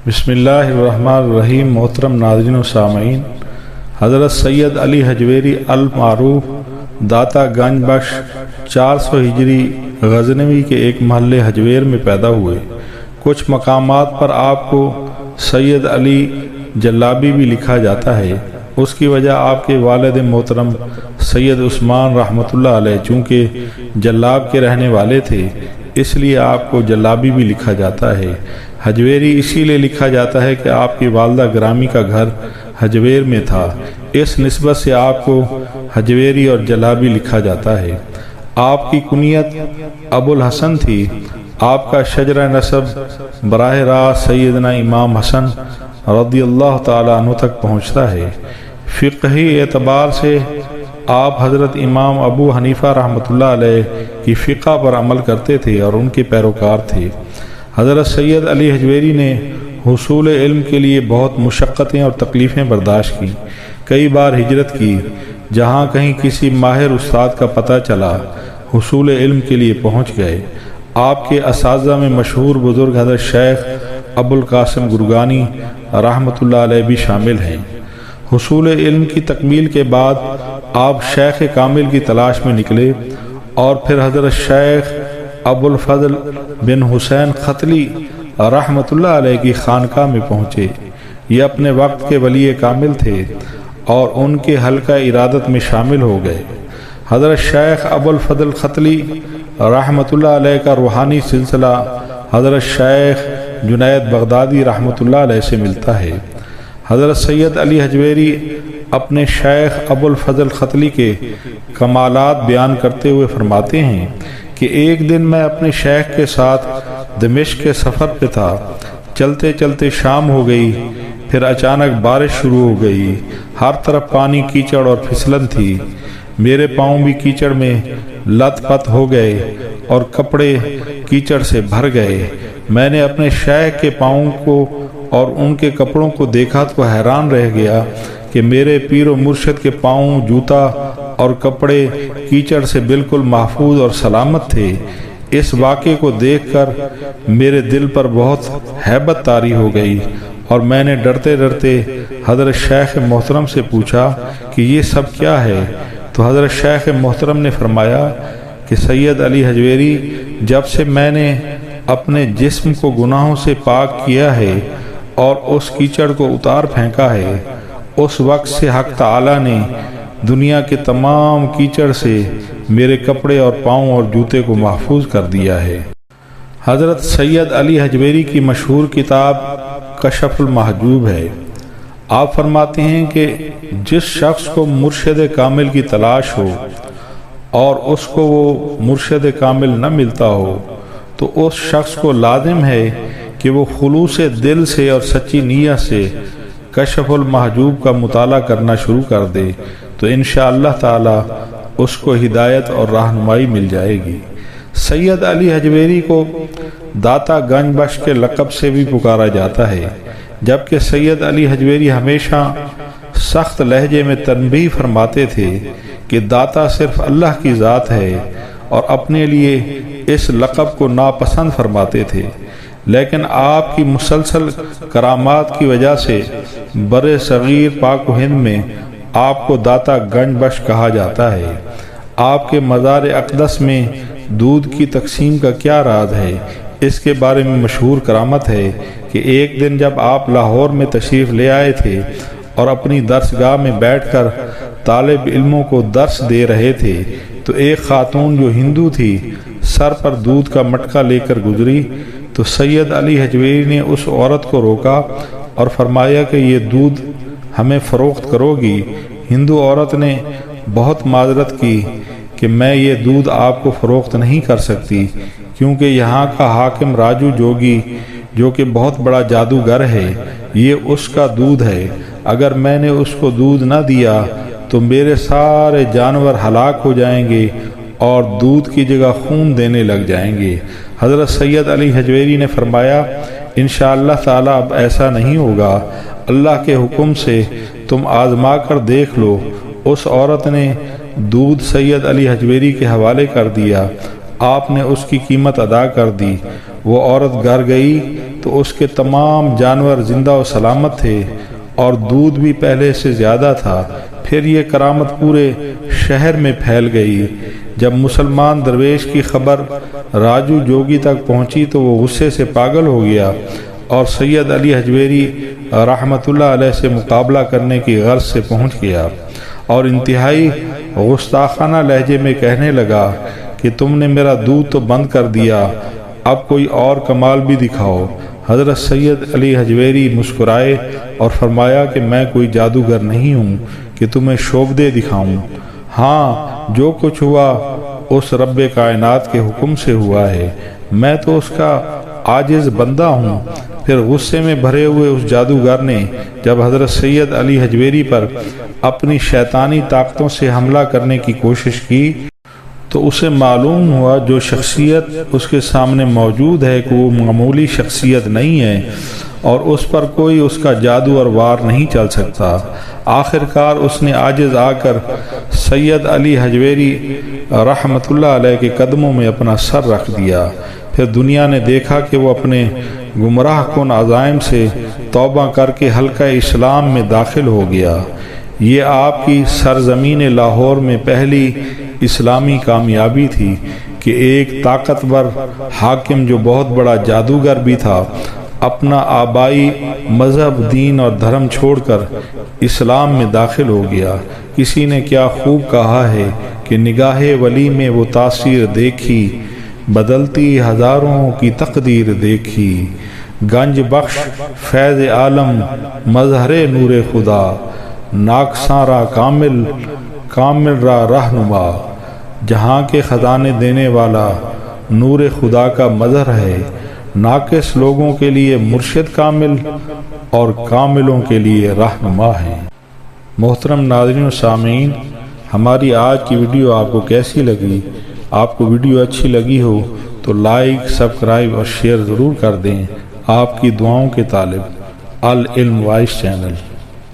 بسم اللہ الرحمن الرحیم۔ محترم ناظرین و سامعین، حضرت سید علی حجویری المعروف داتا گنج بخش 400 ہجری غزنوی کے ایک محلے حجویر میں پیدا ہوئے۔ کچھ مقامات پر آپ کو سید علی جلابی بھی لکھا جاتا ہے۔ اس کی وجہ آپ کے والد محترم سید عثمان رحمۃ اللہ علیہ چونکہ جلاب کے رہنے والے تھے، اس لیے آپ کو جلابی بھی لکھا جاتا ہے۔ حجویری اسی لیے لکھا جاتا ہے کہ آپ کی والدہ گرامی کا گھر حجویر میں تھا، اس نسبت سے آپ کو حجویری اور جلابی لکھا جاتا ہے۔ آپ کی کنیت ابو الحسن تھی۔ آپ کا شجرہ نسب براہ راست سیدنا امام حسن رضی اللہ تعالی عنہ تک پہنچتا ہے۔ فقہی اعتبار سے آپ حضرت امام ابو حنیفہ رحمۃ اللہ علیہ کی فقہ پر عمل کرتے تھے اور ان کے پیروکار تھے۔ حضرت سید علی حجویری نے حصول علم کے لیے بہت مشقتیں اور تکلیفیں برداشت کی، کئی بار ہجرت کی، جہاں کہیں کسی ماہر استاد کا پتہ چلا حصول علم کے لیے پہنچ گئے۔ آپ کے اساتذہ میں مشہور بزرگ حضرت شیخ ابو القاسم گرگانی رحمۃ اللہ علیہ بھی شامل ہیں۔ حصول علم کی تکمیل کے بعد آپ شیخ کامل کی تلاش میں نکلے اور پھر حضرت شیخ ابو الفضل بن حسین ختلی رحمۃ اللہ علیہ کی خانقاہ میں پہنچے۔ یہ اپنے وقت کے ولی کامل تھے اور ان کے حلقہ ارادت میں شامل ہو گئے۔ حضرت شیخ ابو الفضل ختلی رحمۃ اللہ علیہ کا روحانی سلسلہ حضرت شیخ جنید بغدادی رحمۃ اللہ علیہ سے ملتا ہے۔ حضرت سید علی حجویری اپنے شیخ ابو الفضل ختلی کے کمالات بیان کرتے ہوئے فرماتے ہیں کہ ایک دن میں اپنے شیخ کے ساتھ دمشق کے سفر پہ تھا۔ چلتے چلتے شام ہو گئی، پھر اچانک بارش شروع ہو گئی۔ ہر طرف پانی، کیچڑ اور پھسلن تھی۔ میرے پاؤں بھی کیچڑ میں لت پت ہو گئے اور کپڑے کیچڑ سے بھر گئے۔ میں نے اپنے شیخ کے پاؤں کو اور ان کے کپڑوں کو دیکھا تو حیران رہ گیا کہ میرے پیر و مرشد کے پاؤں، جوتا اور کپڑے کیچڑ سے بالکل محفوظ اور سلامت تھے۔ اس واقعے کو دیکھ کر میرے دل پر بہت ہیبت طاری ہو گئی اور میں نے ڈرتے ڈرتے حضرت شیخ محترم سے پوچھا کہ یہ سب کیا ہے؟ تو حضرت شیخ محترم نے فرمایا کہ سید علی حجویری، جب سے میں نے اپنے جسم کو گناہوں سے پاک کیا ہے اور اس کیچڑ کو اتار پھینکا ہے، اس وقت سے حق تعالی نے دنیا کے تمام کیچڑ سے میرے کپڑے اور پاؤں اور جوتے کو محفوظ کر دیا ہے۔ حضرت سید علی حجویری کی مشہور کتاب کشف المحجوب ہے۔ آپ فرماتے ہیں کہ جس شخص کو مرشد کامل کی تلاش ہو اور اس کو وہ مرشد کامل نہ ملتا ہو تو اس شخص کو لازم ہے کہ وہ خلوص دل سے اور سچی نیت سے کشف المحجوب کا مطالعہ کرنا شروع کر دے تو انشاءاللہ تعالی اس کو ہدایت اور رہنمائی مل جائے گی۔ سید علی حجویری کو داتا گنج بخش کے لقب سے بھی پکارا جاتا ہے، جبکہ سید علی حجویری ہمیشہ سخت لہجے میں تنبیہ فرماتے تھے کہ داتا صرف اللہ کی ذات ہے اور اپنے لیے اس لقب کو ناپسند فرماتے تھے، لیکن آپ کی مسلسل کرامات کی وجہ سے برِ صغیر پاک و ہند میں آپ کو داتا گنج بخش کہا جاتا ہے۔ آپ کے مزار اقدس میں دودھ کی تقسیم کا کیا راز ہے؟ اس کے بارے میں مشہور کرامت ہے کہ ایک دن جب آپ لاہور میں تشریف لے آئے تھے اور اپنی درسگاہ میں بیٹھ کر طالب علموں کو درس دے رہے تھے تو ایک خاتون جو ہندو تھی سر پر دودھ کا مٹکا لے کر گزری تو سید علی حجویری نے اس عورت کو روکا اور فرمایا کہ یہ دودھ ہمیں فروخت کرو گی؟ ہندو عورت نے بہت معذرت کی کہ میں یہ دودھ آپ کو فروخت نہیں کر سکتی، کیونکہ یہاں کا حاکم راجو جوگی جو کہ بہت بڑا جادوگر ہے، یہ اس کا دودھ ہے۔ اگر میں نے اس کو دودھ نہ دیا تو میرے سارے جانور ہلاک ہو جائیں گے اور دودھ کی جگہ خون دینے لگ جائیں گے۔ حضرت سید علی حجویری نے فرمایا انشاءاللہ تعالی اب ایسا نہیں ہوگا، اللہ کے حکم سے تم آزما کر دیکھ لو۔ اس عورت نے دودھ سید علی حجویری کے حوالے کر دیا، آپ نے اس کی قیمت ادا کر دی۔ وہ عورت گھر گئی تو اس کے تمام جانور زندہ و سلامت تھے اور دودھ بھی پہلے سے زیادہ تھا۔ پھر یہ کرامت پورے شہر میں پھیل گئی۔ جب مسلمان درویش کی خبر راجو جوگی تک پہنچی تو وہ غصے سے پاگل ہو گیا اور سید علی حجویری رحمۃ اللہ علیہ سے مقابلہ کرنے کی غرض سے پہنچ گیا اور انتہائی گستاخانہ لہجے میں کہنے لگا کہ تم نے میرا دودھ تو بند کر دیا، اب کوئی اور کمال بھی دکھاؤ۔ حضرت سید علی حجویری مسکرائے اور فرمایا کہ میں کوئی جادوگر نہیں ہوں کہ تمہیں شوبدے دکھاؤں، ہاں جو کچھ ہوا اس رب کائنات کے حکم سے ہوا ہے، میں تو اس کا عاجز بندہ ہوں۔ پھر غصے میں بھرے ہوئے اس جادوگر نے جب حضرت سید علی حجویری پر اپنی شیطانی طاقتوں سے حملہ کرنے کی کوشش کی تو اسے معلوم ہوا جو شخصیت اس کے سامنے موجود ہے کہ وہ معمولی شخصیت نہیں ہے اور اس پر کوئی اس کا جادو اور وار نہیں چل سکتا۔ آخر کار اس نے عاجز آ کر سید علی حجویری رحمۃ اللہ علیہ کے قدموں میں اپنا سر رکھ دیا۔ پھر دنیا نے دیکھا کہ وہ اپنے گمراہ کن عزائم سے توبہ کر کے حلقہ اسلام میں داخل ہو گیا۔ یہ آپ کی سرزمین لاہور میں پہلی اسلامی کامیابی تھی کہ ایک طاقتور حاکم جو بہت بڑا جادوگر بھی تھا اپنا آبائی مذہب، دین اور دھرم چھوڑ کر اسلام میں داخل ہو گیا۔ کسی نے کیا خوب کہا ہے کہ نگاہ ولی میں وہ تاثیر دیکھی، بدلتی ہزاروں کی تقدیر دیکھی، گنج بخش فیض عالم مظہر نور خدا، ناکساں را کامل را رہنما، جہاں کے خزانے دینے والا نور خدا کا مظہر ہے، ناقص لوگوں کے لیے مرشد کامل اور کاملوں کے لیے رہنما ہے۔ محترم ناظرین و سامعین، ہماری آج کی ویڈیو آپ کو کیسی لگی؟ آپ کو ویڈیو اچھی لگی ہو تو لائک، سبسکرائب اور شیئر ضرور کر دیں۔ آپ کی دعاؤں کے طالب، العلم وائس چینل۔